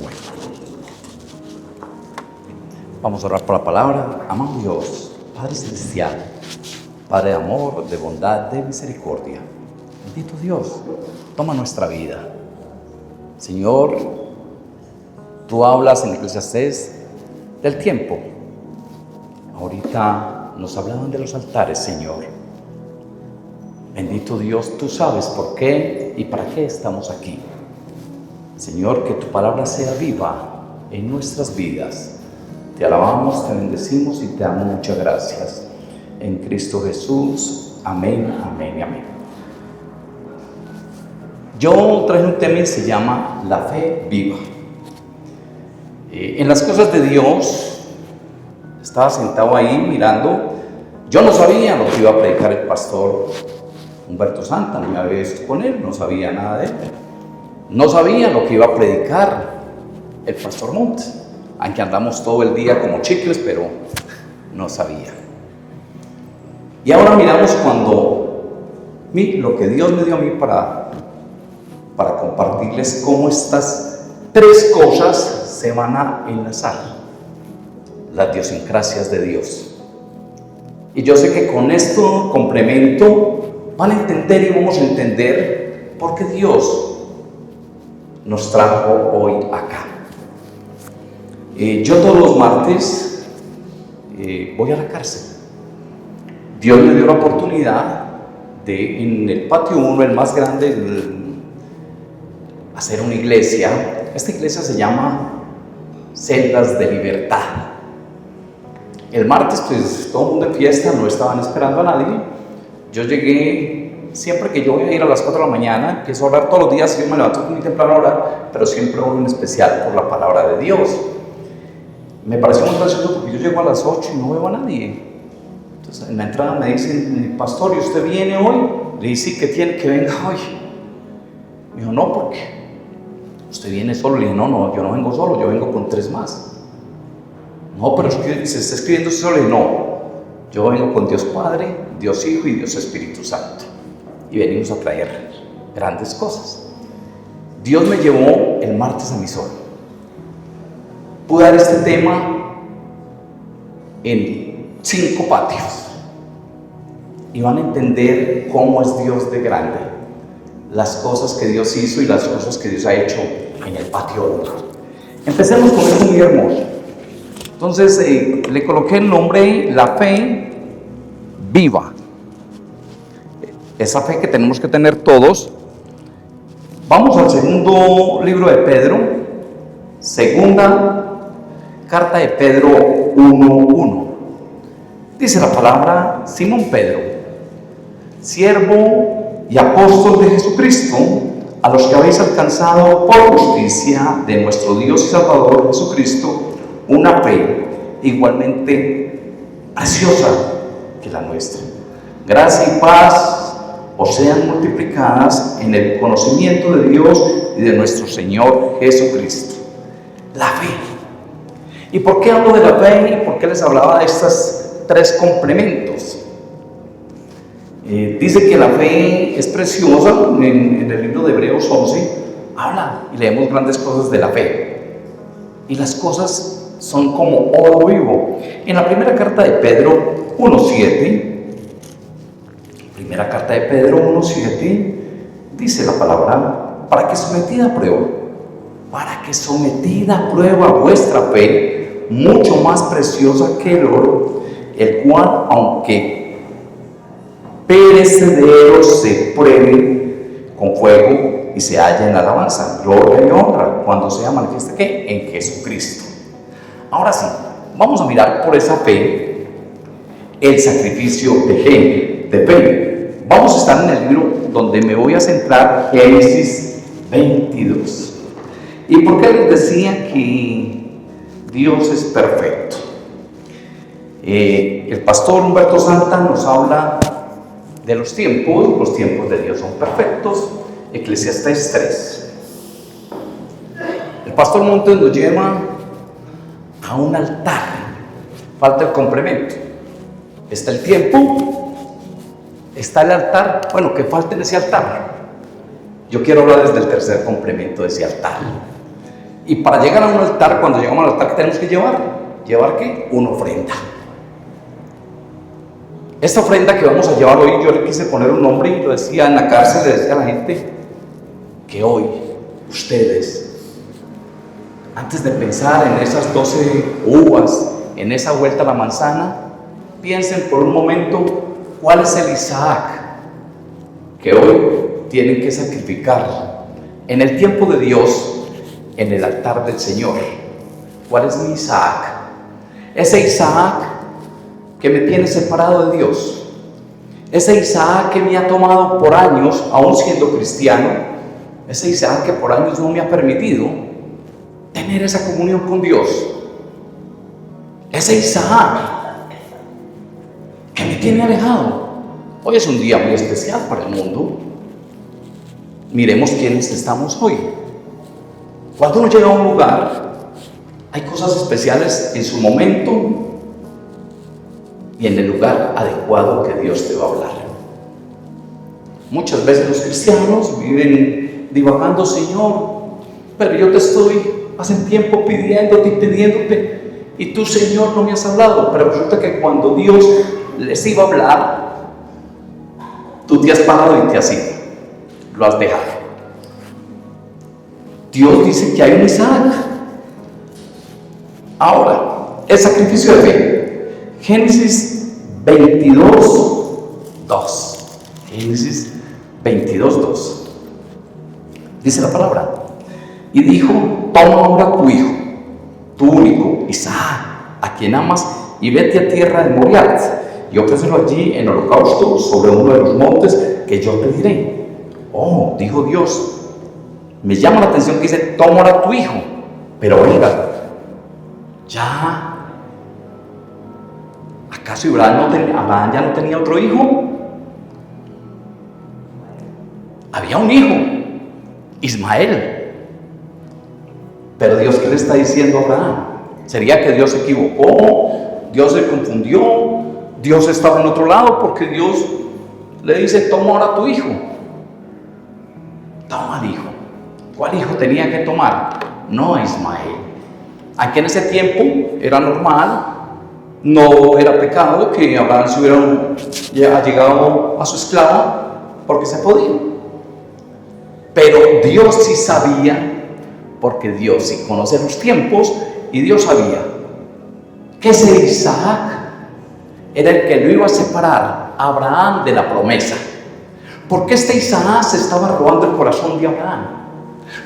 Bueno, vamos a orar por la palabra. Amado Dios, Padre Celestial, Padre de amor, de bondad, de misericordia. Bendito Dios, toma nuestra vida. Señor, tú hablas en Eclesiastés del tiempo. Ahorita nos hablaban de los altares, Señor. Bendito Dios, tú sabes por qué y para qué estamos aquí. Señor, que tu palabra sea viva en nuestras vidas. Te alabamos, te bendecimos y te damos muchas gracias. En Cristo Jesús. Amén, amén y amén. Yo traje un tema que se llama la fe viva. En las cosas de Dios, estaba sentado ahí mirando. Yo no sabía lo que iba a predicar el pastor Humberto Santa, no me había visto con él, no sabía nada de él. No sabía lo que iba a predicar el pastor Montes, aunque andamos todo el día como chicles, pero no sabía. Y ahora miramos lo que Dios me dio a mí para compartirles cómo estas tres cosas se van a enlazar, las idiosincrasias de Dios. Y yo sé que con esto complemento van a entender y vamos a entender por qué Dios nos trajo hoy acá. Yo todos los martes voy a la cárcel. Dios me dio la oportunidad de, en el patio 1, el más grande, hacer una iglesia. Esta iglesia se llama Celdas de Libertad. El martes, pues todo el mundo de fiesta, no estaban esperando a nadie. Yo llegué. Siempre que yo voy a ir a las 4 de la mañana, empiezo a orar todos los días. Yo me levanto muy temprano a orar, pero siempre oro en especial por la palabra de Dios. Me pareció muy gracioso porque yo llego a las 8 y no veo a nadie. Entonces en la entrada me dicen: pastor, ¿y usted viene hoy? Le dije: sí, ¿qué tiene que venga hoy? Me dijo: no, ¿por qué? ¿Usted viene solo? Le dije: no, yo no vengo solo, yo vengo con 3 más. No, pero es que se está escribiendo usted solo. Le dije: no, yo vengo con Dios Padre, Dios Hijo y Dios Espíritu Santo. Y venimos a traer grandes cosas. Dios me llevó el martes a mi solo. Pude dar este tema en 5 patios y van a entender cómo es Dios de grande, las cosas que Dios hizo y las cosas que Dios ha hecho en el patio 1. Empecemos con esto muy hermoso. Entonces le coloqué el nombre la fe viva. Esa fe que tenemos que tener todos. Vamos al segundo libro de Pedro, segunda carta de Pedro 1:1. Dice la palabra: Simón Pedro, siervo y apóstol de Jesucristo, a los que habéis alcanzado por justicia de nuestro Dios y Salvador Jesucristo una fe igualmente preciosa que la nuestra. Gracia y paz os sean multiplicadas en el conocimiento de Dios y de nuestro Señor Jesucristo. La fe. ¿Y por qué hablo de la fe? ¿Y por qué les hablaba de estos 3 complementos? Dice que la fe es preciosa. En el libro de Hebreos 11 habla y leemos grandes cosas de la fe. Y las cosas son como oro vivo. En la primera carta de Pedro 1:7, primera carta de Pedro 1:7, dice la palabra: para que sometida a prueba vuestra fe, mucho más preciosa que el oro, el cual, aunque perecedero, se pruebe con fuego y se halla en alabanza, gloria y honra, cuando sea manifiesta ¿qué? En Jesucristo. Ahora sí, vamos a mirar por esa fe el sacrificio de fe. Vamos a estar en el libro donde me voy a centrar, Génesis 22. ¿Y por qué les decía que Dios es perfecto? El pastor Humberto Santa nos habla de los tiempos de Dios son perfectos, Eclesiastés 3. El pastor Montes nos lleva a un altar, falta el complemento. Está el tiempo, está el altar. Bueno, ¿qué falta en ese altar? Yo quiero hablar desde el tercer complemento de ese altar. Y para llegar a un altar, cuando llegamos al altar, ¿qué tenemos que llevar? ¿Llevar qué? Una ofrenda. Esta ofrenda que vamos a llevar hoy, yo le quise poner un nombre y lo decía en la cárcel, le decía a la gente que hoy ustedes, antes de pensar en esas 12 uvas, en esa vuelta a la manzana, piensen por un momento cuál es el Isaac que hoy tienen que sacrificar en el tiempo de Dios, en el altar del Señor. ¿Cuál es mi Isaac? Ese Isaac que me tiene separado de Dios, ese Isaac que me ha tomado por años, aún siendo cristiano, ese Isaac que por años no me ha permitido tener esa comunión con Dios, ese Isaac que me tiene alejado. Hoy es un día muy especial para el mundo. Miremos quiénes estamos hoy. Cuando uno llega a un lugar, hay cosas especiales en su momento y en el lugar adecuado que Dios te va a hablar. Muchas veces los cristianos viven divagando: Señor, pero yo te estoy hace tiempo pidiéndote y pidiéndote, y tú, Señor, no me has hablado. Pero resulta que cuando Dios les iba a hablar, tú te has parado y te has ido, lo has dejado. Dios dice que hay un Isaac. Ahora, el sacrificio de fe. Génesis 22:2. Génesis 22:2. Dice la palabra: y dijo, toma ahora tu hijo, tu único, Isaac, a quien amas, y vete a tierra de Moriat, y ofrécelo allí en holocausto sobre uno de los montes que yo te diré. Oh, dijo Dios. Me llama la atención que dice, toma ahora tu hijo. Pero oiga, ¿acaso Abraham ya no tenía otro hijo? Había un hijo, Ismael. Pero Dios, ¿qué le está diciendo a Abraham? ¿Sería que Dios se equivocó? ¿Dios se confundió? ¿Dios estaba en otro lado? Porque Dios le dice, toma ahora tu hijo. Toma al hijo. ¿Cuál hijo tenía que tomar? No a Ismael. Aquí en ese tiempo era normal, no era pecado que Abraham se hubiera llegado a su esclava, porque se podía. Pero Dios sí sabía, porque Dios sí conoce los tiempos, y Dios sabía que ese Isaac era el que lo iba a separar a Abraham de la promesa. ¿Por qué este Isaac se estaba robando el corazón de Abraham?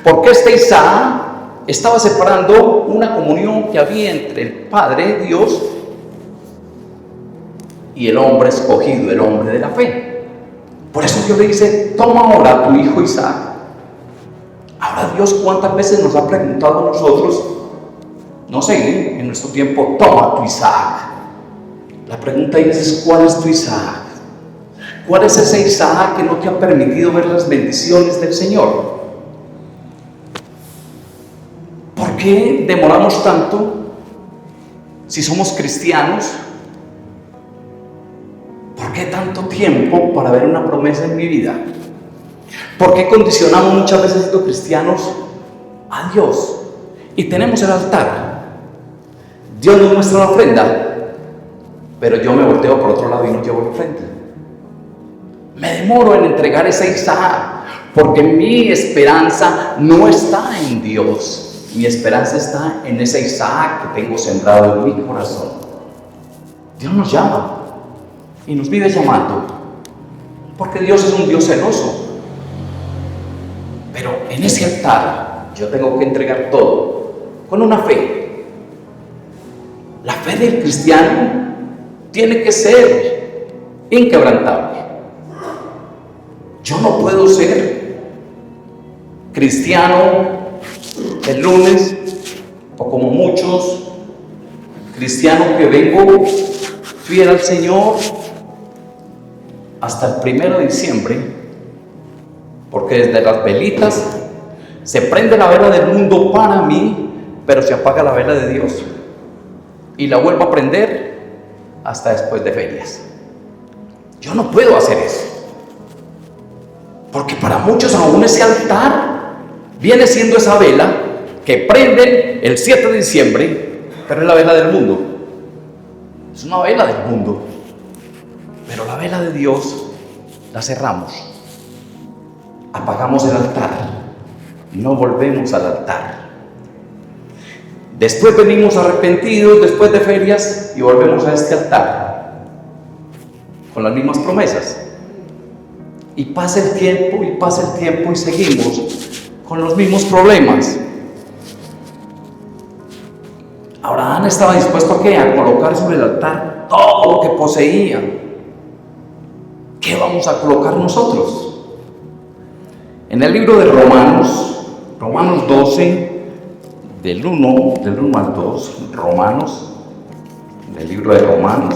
¿Por qué este Isaac estaba separando una comunión que había entre el Padre, Dios, y el hombre escogido, el hombre de la fe? Por eso Dios le dice, toma ahora a tu hijo Isaac. Ahora Dios, ¿cuántas veces nos ha preguntado a nosotros? No sé, en nuestro tiempo, toma tu Isaac. La pregunta es, ¿cuál es tu Isaac? ¿Cuál es ese Isaac que no te ha permitido ver las bendiciones del Señor? ¿Por qué demoramos tanto si somos cristianos? ¿Por qué tanto tiempo para ver una promesa en mi vida? ¿Por qué condicionamos muchas veces siendo cristianos a Dios? Y tenemos el altar. Dios nos muestra la ofrenda, pero yo me volteo por otro lado y no llevo la ofrenda. Me demoro en entregar ese Isaac, porque mi esperanza no está en Dios. Mi esperanza está en ese Isaac que tengo sembrado en mi corazón. Dios nos llama y nos vive llamando, porque Dios es un Dios celoso. Pero en ese altar yo tengo que entregar todo con una fe. La fe del cristiano tiene que ser inquebrantable. Yo no puedo ser cristiano el lunes, o como muchos, cristiano que vengo fiel al Señor hasta el 1 de diciembre, porque desde las velitas se prende la vela del mundo para mí, pero se apaga la vela de Dios, y la vuelvo a prender hasta después de ferias. Yo no puedo hacer eso, porque para muchos aún ese altar viene siendo esa vela que prenden el 7 de diciembre, pero es la vela del mundo. Es una vela del mundo. Pero la vela de Dios la cerramos. Apagamos el altar. No volvemos al altar. Después venimos arrepentidos, después de ferias, y volvemos a este altar. Con las mismas promesas. Y pasa el tiempo, y seguimos con los mismos problemas. Abraham estaba dispuesto ¿a qué? A colocar sobre el altar todo lo que poseía. ¿Qué vamos a colocar nosotros? En el libro de Romanos 12, del 1 al 2, Romanos, en el libro de Romanos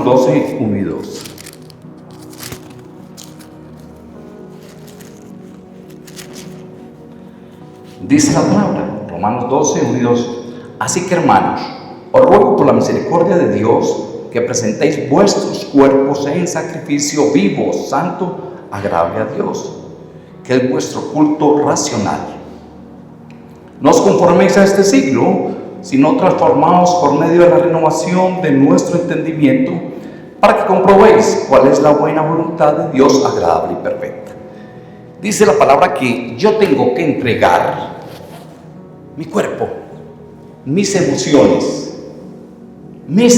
12, 1 y 2. Dice la palabra, Romanos 12, 1 y 2. Así que, hermanos, os ruego por la misericordia de Dios que presentéis vuestros cuerpos en sacrificio vivo, santo, agradable a Dios, que es vuestro culto racional. No os conforméis a este siglo, sino transformaos por medio de la renovación de nuestro entendimiento, para que comprobéis cuál es la buena voluntad de Dios, agradable y perfecta. Dice la palabra que yo tengo que entregar mi cuerpo, mis emociones, mi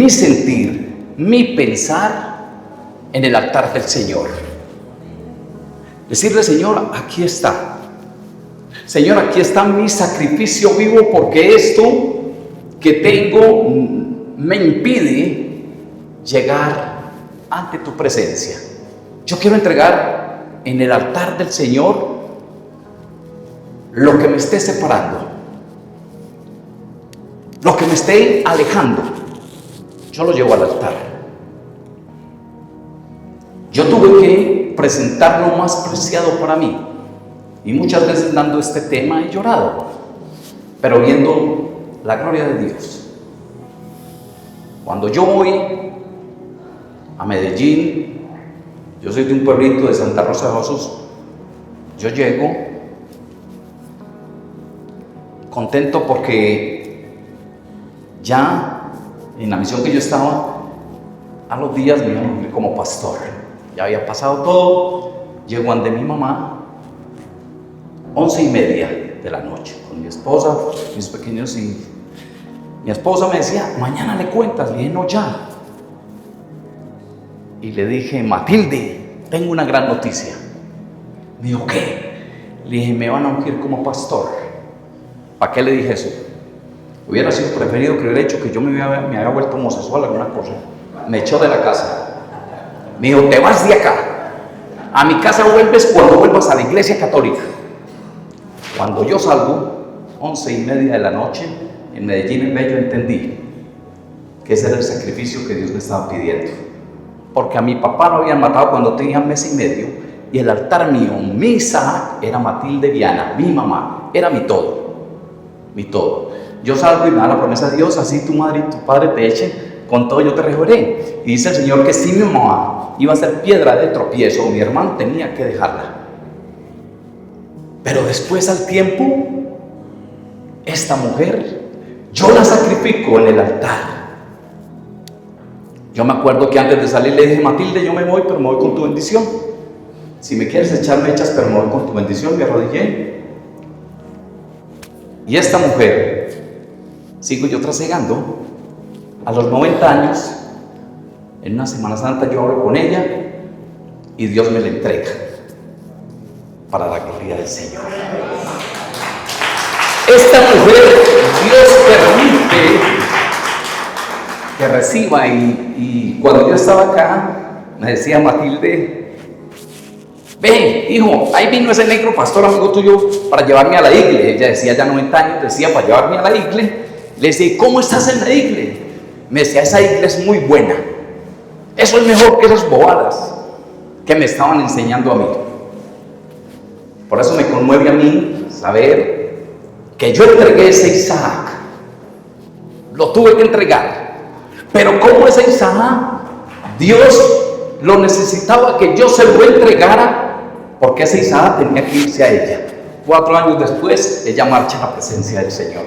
sentir, mi pensar en el altar del Señor. Decirle, Señor, aquí está. Señor, aquí está mi sacrificio vivo, porque esto que tengo me impide llegar ante tu presencia. Yo quiero entregar en el altar del Señor lo que me esté separando, lo que me esté alejando. Yo lo llevo al altar. Yo tuve que presentar lo más preciado para mí, y muchas veces dando este tema he llorado, pero viendo la gloria de Dios. Cuando yo voy a Medellín, yo soy de un pueblito de Santa Rosa de Jesús, yo llego contento porque ya en la misión que yo estaba, a los días me iba a morir como pastor. Ya había pasado todo. Llego ante mi mamá 11:30 de la noche con mi esposa, mis pequeños, y mi esposa me decía, mañana le cuentas. Le dije, no, ya. Y le dije, Matilde, tengo una gran noticia. Me dijo, ¿qué? Le dije, me van a ungir como pastor. ¿Para qué le dije eso? Hubiera sido preferido que hubiera hecho que yo me había vuelto homosexual, alguna cosa. Me echó de la casa. Me dijo, te vas de acá. A mi casa vuelves cuando vuelvas a la iglesia católica. Cuando yo salgo, 11:30 de la noche, en Medellín, en Bello, entendí que ese era el sacrificio que Dios me estaba pidiendo. Porque a mi papá lo habían matado cuando tenía 1 mes y medio, y el altar mío, mi Isaac, era Matilde Viana, mi mamá, era mi todo. Mi todo. Yo salgo y me da la promesa de Dios, así tu madre y tu padre te echen, con todo yo te recogeré. Y dice el Señor que si mi mamá iba a ser piedra de tropiezo, mi hermano tenía que dejarla. Pero después, al tiempo, esta mujer, yo la sacrifico en el altar. Yo me acuerdo que antes de salir le dije, Matilde, yo me voy, pero me voy con tu bendición. Si me quieres echar, me echas, pero me voy con tu bendición. Me arrodillé. Y esta mujer, sigo yo trasegando, a los 90 años, en una Semana Santa yo hablo con ella y Dios me la entrega para la gloria del Señor. Esta mujer, Dios permite que reciba, y cuando yo estaba acá, me decía Matilde, ve, hijo, ahí vino ese negro pastor amigo tuyo para llevarme a la iglesia. Ella decía ya 90 años, decía para llevarme a la iglesia. Le decía, ¿cómo estás en la iglesia? Me decía, esa iglesia es muy buena. Eso es mejor que esas bobadas que me estaban enseñando a mí. Por eso me conmueve a mí saber que yo entregué ese Isaac. Lo tuve que entregar. Pero como ese Isaac, Dios lo necesitaba que yo se lo entregara, porque esa Isaac tenía que irse a ella. 4 años después, ella marcha a la presencia del Señor.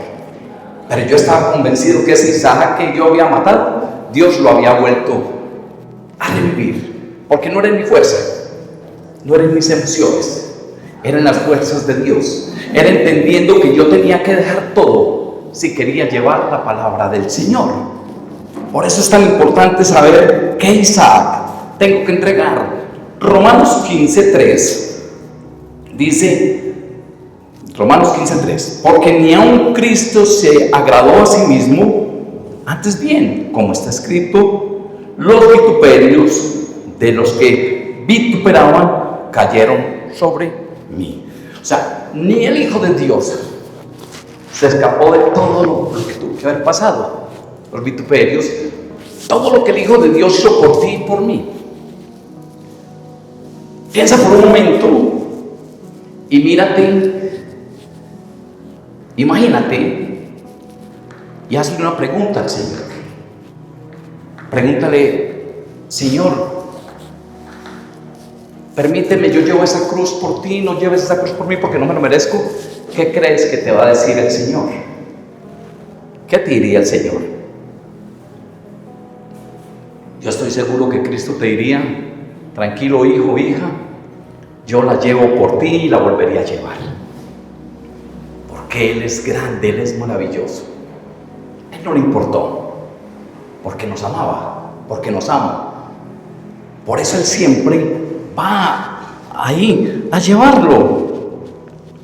Pero yo estaba convencido que ese Isaac que yo había matado, Dios lo había vuelto a revivir, porque no era en mi fuerza, no eran mis emociones, eran las fuerzas de Dios. Era entendiendo que yo tenía que dejar todo si quería llevar la palabra del Señor. Por eso es tan importante saber qué Isaac tengo que entregar. Romanos 15:3 dice, Romanos 15:3, porque ni aun Cristo se agradó a sí mismo, antes bien, como está escrito, los vituperios de los que vituperaban cayeron sobre mí. O sea, ni el Hijo de Dios se escapó de todo lo que tuvo que haber pasado. Los vituperios, todo lo que el Hijo de Dios hizo por ti y por mí. Piensa por un momento y mírate, imagínate y hazle una pregunta al Señor. Pregúntale, Señor, permíteme, yo llevo esa cruz por ti, no lleves esa cruz por mí porque no me lo merezco. ¿Qué crees que te va a decir el Señor? ¿Qué te diría el Señor? Yo estoy seguro que Cristo te diría, tranquilo hijo, hija, yo la llevo por ti y la volvería a llevar. Porque Él es grande, Él es maravilloso. A Él no le importó, porque nos amaba, porque nos ama. Por eso Él siempre va ahí a llevarlo.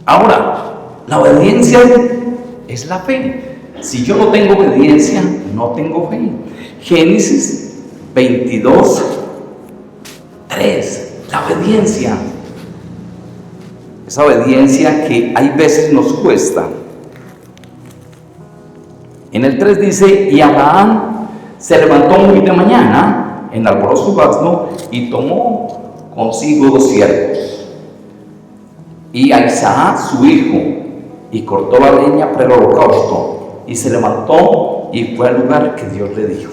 Ahora, la obediencia es la fe. Si yo no tengo obediencia, no tengo fe. Génesis 22:3, la obediencia. Esa obediencia que hay veces nos cuesta. En el 3 dice, y Abraham se levantó muy de mañana, enarboló su asno y tomó consigo 2 siervos y a Isaac su hijo, y cortó la leña para el holocausto, y se levantó y fue al lugar que Dios le dijo.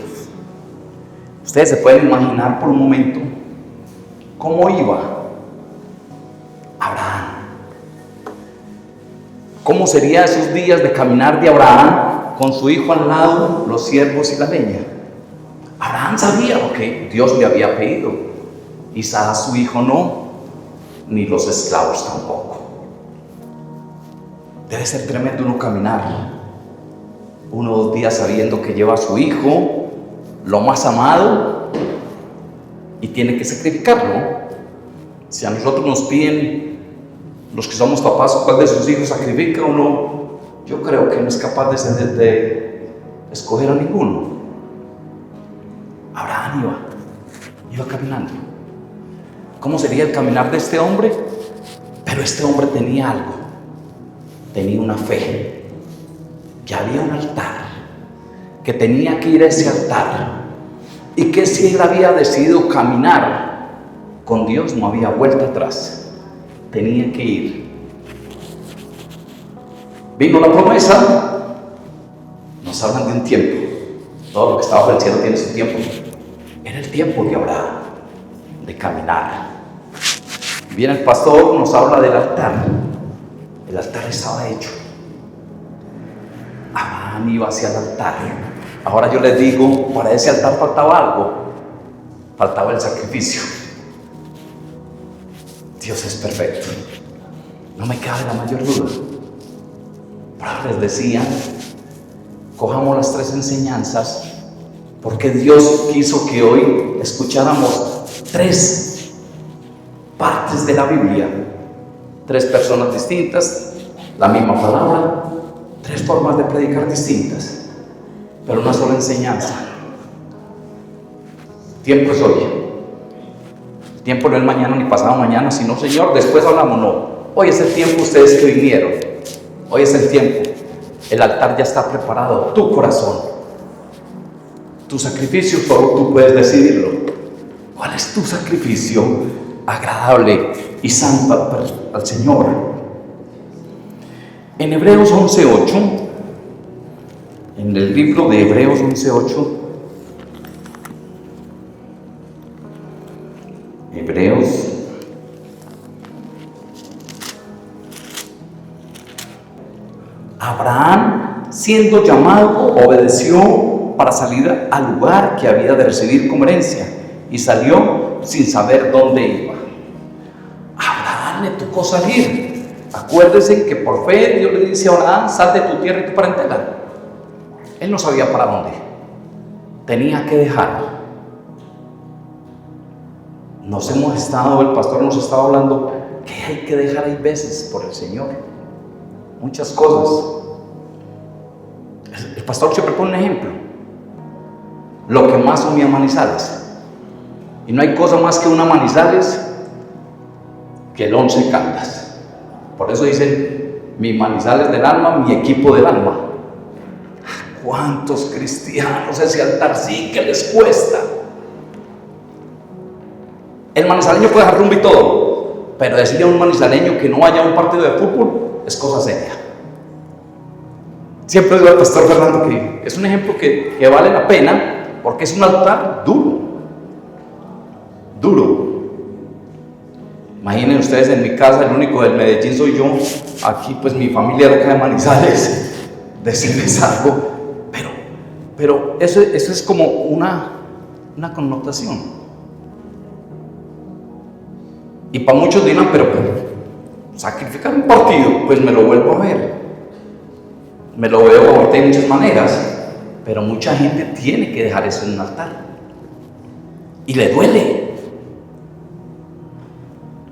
Ustedes se pueden imaginar por un momento cómo iba Abraham. ¿Cómo serían esos días de caminar de Abraham con su hijo al lado, los siervos y la leña? Abraham sabía lo que Dios le había pedido. Isaac su hijo no, ni los esclavos tampoco. Debe ser tremendo uno caminar 1 o 2 días sabiendo que lleva a su hijo, lo más amado, y tiene que sacrificarlo. Si a nosotros nos piden, los que somos papás, cuál de sus hijos sacrifica uno, yo creo que no es capaz de escoger a ninguno. Abraham iba caminando. ¿Cómo sería el caminar de este hombre? Pero este hombre tenía algo, tenía una fe, que había un altar, que tenía que ir a ese altar, y que si él había decidido caminar con Dios, no había vuelta atrás, tenía que ir. Vino la promesa, nos hablan de un tiempo, todo lo que estaba por el cielo tiene su tiempo. Era el tiempo de Abraham, de caminar. Viene el pastor, nos habla del altar. El altar estaba hecho. Abraham iba hacia el altar. Ahora yo les digo, para ese altar faltaba algo. Faltaba el sacrificio. Dios es perfecto. No me cabe la mayor duda. Pero les decía, cojamos las 3 enseñanzas, porque Dios quiso que hoy escucháramos 3 partes de la Biblia, 3 personas distintas, la misma palabra, 3 formas de predicar distintas, pero una sola enseñanza. Tiempo es hoy. Tiempo no es mañana ni pasado mañana, sino Señor, después hablamos. No, hoy es el tiempo, ustedes que vinieron, hoy es el tiempo. El altar ya está preparado, tu corazón, tu sacrificio, solo tú puedes decidirlo. ¿Cuál es tu sacrificio agradable y santo al Señor? En Hebreos 11:8, en el libro de Hebreos 11:8, Hebreos. Abraham, siendo llamado, obedeció para salir al lugar que había de recibir como herencia, y salió sin saber dónde iba. Abraham le tocó salir. Acuérdense que por fe Dios le dice a Abraham: sal de tu tierra y tu parentela. Él no sabía para dónde. Tenía que dejar. El pastor nos estaba hablando que hay que dejar, hay veces, por el Señor, muchas cosas. El pastor siempre pone un ejemplo: lo que más son mis Manizales, y no hay cosa más que una Manizales que el 11 Caldas. Por eso dicen mi Manizales del alma, mi equipo del alma. ¿Cuántos cristianos ese altar sí que les cuesta? El manizaleño puede dejar rumbo y todo, pero decirle a un manizaleño que no vaya a un partido de fútbol es cosa seria. Siempre digo al pastor Fernando que es un ejemplo que vale la pena, porque es un altar duro. Imaginen ustedes, en mi casa el único del Medellín soy yo. Aquí pues mi familia era acá de Manizales, decirles algo, pero eso es como una connotación. Y para muchos dirán: pero sacrificar un partido, pues me lo vuelvo a ver. Me lo veo ahorita de muchas maneras, pero mucha gente tiene que dejar eso en un altar. Y le duele.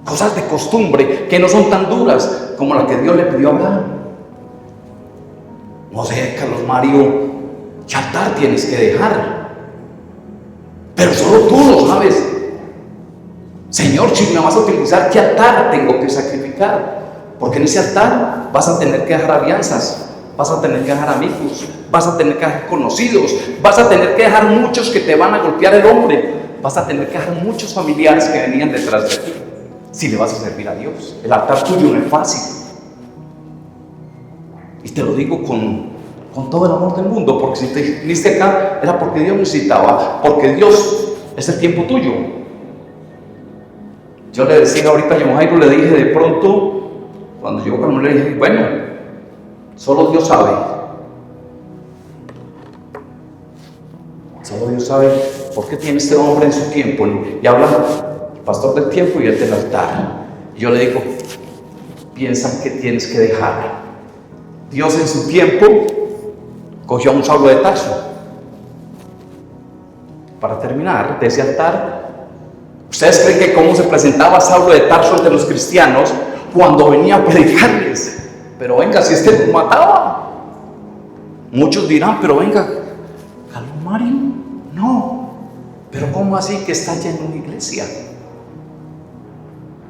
Cosas de costumbre que no son tan duras como la que Dios le pidió a Abraham. No sé, Carlos Mario, ¿qué altar tienes que dejar? Pero solo tú lo sabes. Señor, si me vas a utilizar, ¿qué altar tengo que sacrificar? Porque en ese altar vas a tener que dejar alianzas, vas a tener que dejar amigos, vas a tener que dejar conocidos, vas a tener que dejar muchos que te van a golpear el hombre, vas a tener que dejar muchos familiares que venían detrás de ti, si le vas a servir a Dios. El altar tuyo no es fácil. Y te lo digo con todo el amor del mundo, porque si te viniste acá era porque Dios necesitaba, porque Dios es el tiempo tuyo. Yo le decía ahorita a Jairo, le dije de pronto, cuando llegó Carmen, le dije: bueno, solo Dios sabe. Solo Dios sabe por qué tiene este hombre en su tiempo. Y habla el pastor del tiempo y el del altar. Y yo le digo: piensan que tienes que dejar. Dios en su tiempo cogió a un Saulo de Tarso. Para terminar, de ese altar, ¿ustedes creen que cómo se presentaba Saulo de Tarso ante los cristianos cuando venía a predicarles? Pero venga, si este nos mataba. Muchos dirán: pero venga, Carlos Mario, no. Pero ¿cómo así que está lleno una iglesia?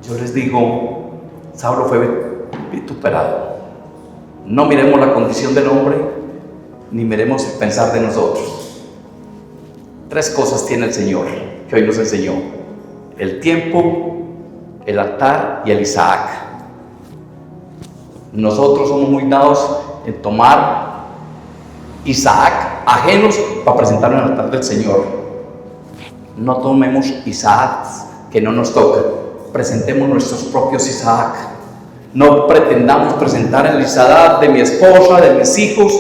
Yo les digo, Saulo fue vituperado. No miremos la condición del hombre, ni miremos el pensar de nosotros. 3 cosas tiene el Señor que hoy nos enseñó: el tiempo, el altar y el Isaac. Nosotros somos muy dados en tomar Isaac ajenos para presentarlo en el altar del Señor. No tomemos Isaac que no nos toca. Presentemos nuestros propios Isaac. No pretendamos presentar el Isaac de mi esposa, de mis hijos.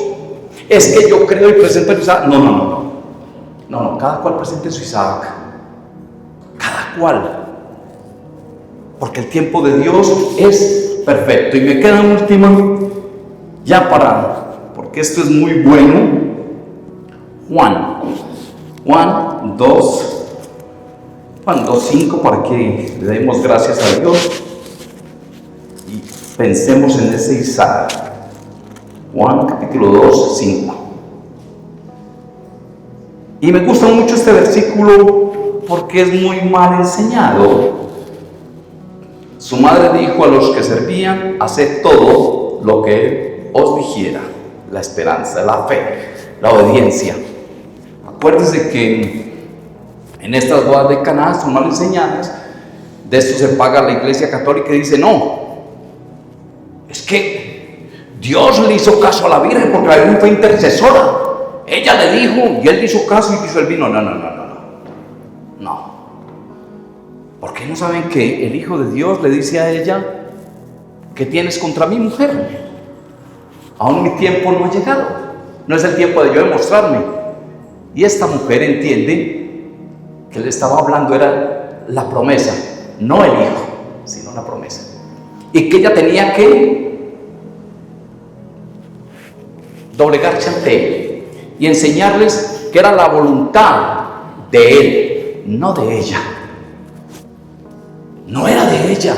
Es que yo creo y presento el Isaac. No, cada cual presente su Isaac. Cada cual. Porque el tiempo de Dios es perfecto. Y me queda última, ya porque esto es muy bueno. Juan 2:5, para que le demos gracias a Dios y pensemos en ese Isaac. Juan capítulo 2:5. Y me gusta mucho este versículo porque es muy mal enseñado. Su madre dijo a los que servían: haced todo lo que él os dijera. La esperanza, la fe, la obediencia. Acuérdense que en estas bodas de Caná son mal enseñadas. De esto se paga la Iglesia Católica y dice: no, es que Dios le hizo caso a la Virgen porque la Virgen fue intercesora. Ella le dijo y él le hizo caso y quiso el vino. No. ¿Por qué no saben que el Hijo de Dios le dice a ella: ¿qué tienes contra mi mujer? Aún mi tiempo no ha llegado, no es el tiempo de yo demostrarme. Y esta mujer entiende que le estaba hablando era la promesa, no el hijo, sino la promesa. Y que ella tenía que doblegarse ante él y enseñarles que era la voluntad de él, no de ella. No era de ella.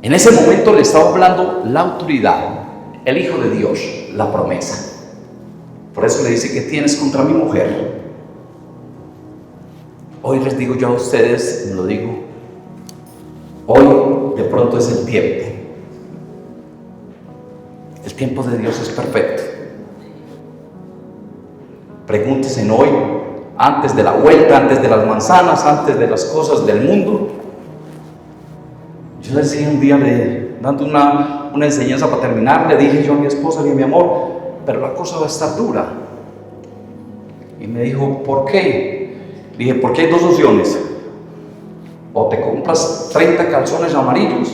En ese momento le estaba hablando la autoridad, el Hijo de Dios, la promesa. Por eso le dice: ¿qué tienes contra mi mujer? Hoy les digo yo a ustedes, lo digo, hoy de pronto es el tiempo. El tiempo de Dios es perfecto. Pregúntense hoy, antes de la vuelta, antes de las manzanas, antes de las cosas del mundo. Yo decía un día, dando una enseñanza para terminar, le dije yo a mi esposa: mi amor, pero la cosa va a estar dura. Y me dijo: ¿por qué? Le dije: porque hay dos opciones. O te compras 30 calzones amarillos,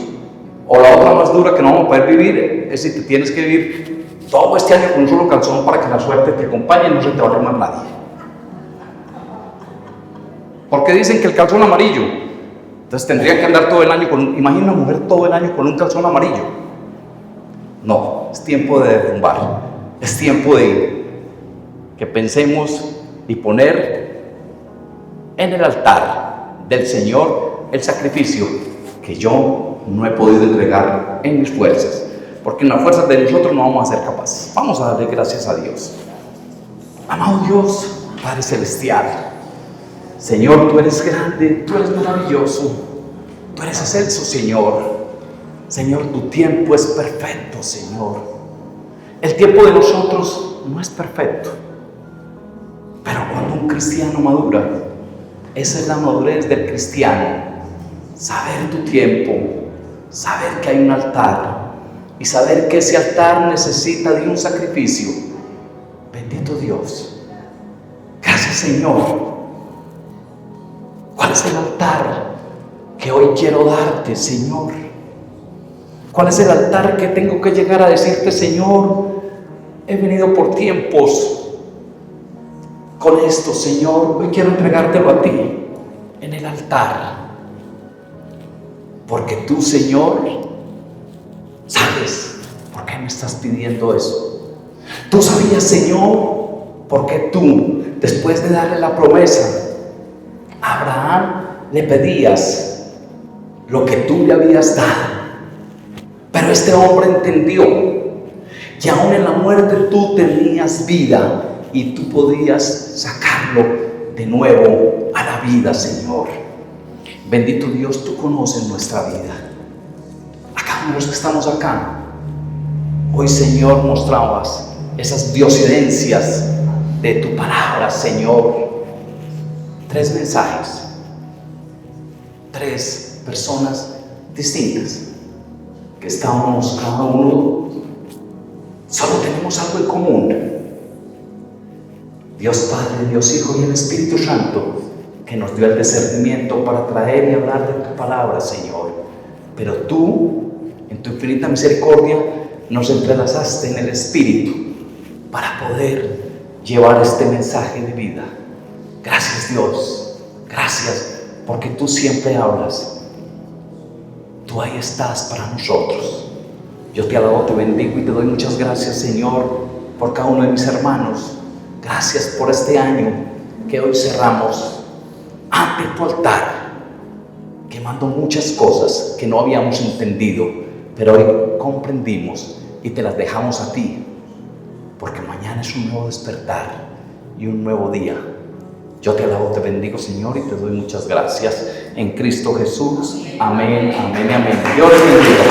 o la otra más dura que no vamos a poder vivir es si te tienes que vivir todo este año con un solo calzón para que la suerte te acompañe y no se te vaya más nadie. Porque dicen que el calzón amarillo, entonces tendría que andar todo el año con imagina una mujer todo el año con un calzón amarillo. No, es tiempo de derrumbar, es tiempo de que pensemos y poner en el altar del Señor el sacrificio que yo no he podido entregar en mis fuerzas, porque en las fuerzas de nosotros no vamos a ser capaces. Vamos a darle gracias a Dios. Amado Dios, Padre Celestial, Señor, tú eres grande, tú eres maravilloso, tú eres excelso, Señor. Señor, tu tiempo es perfecto, Señor. El tiempo de nosotros no es perfecto, pero cuando un cristiano madura, esa es la madurez del cristiano. Saber tu tiempo, saber que hay un altar y saber que ese altar necesita de un sacrificio. Bendito Dios. Gracias, Señor. ¿Cuál es el altar que hoy quiero darte, Señor? ¿Cuál es el altar que tengo que llegar a decirte: Señor, he venido por tiempos con esto, Señor, hoy quiero entregártelo a ti en el altar? Porque tú, Señor, sabes por qué me estás pidiendo eso. Tú sabías, Señor, por qué tú, después de darle la promesa a Abraham, le pedías lo que tú le habías dado. Pero este hombre entendió que aún en la muerte tú tenías vida y tú podías sacarlo de nuevo a la vida, Señor. Bendito Dios, tú conoces nuestra vida. A cada uno de los que estamos acá, hoy, Señor, mostrabas esas diosidencias de tu palabra, Señor. 3 mensajes, 3 personas distintas que estábamos cada uno, solo tenemos algo en común: Dios Padre, Dios Hijo y el Espíritu Santo, que nos dio el discernimiento para traer y hablar de tu palabra, Señor. Pero tú, en tu infinita misericordia, nos entrelazaste en el Espíritu para poder llevar este mensaje de vida. Gracias, Dios. Gracias, porque tú siempre hablas. Tú ahí estás para nosotros. Yo te alabo, te bendigo y te doy muchas gracias, Señor, por cada uno de mis hermanos. Gracias por este año que hoy cerramos ante tu altar, quemando muchas cosas que no habíamos entendido, pero hoy comprendimos y te las dejamos a ti, porque mañana es un nuevo despertar y un nuevo día. Yo te alabo, te bendigo, Señor, y te doy muchas gracias en Cristo Jesús. Amén, amén y amén. Dios te bendiga.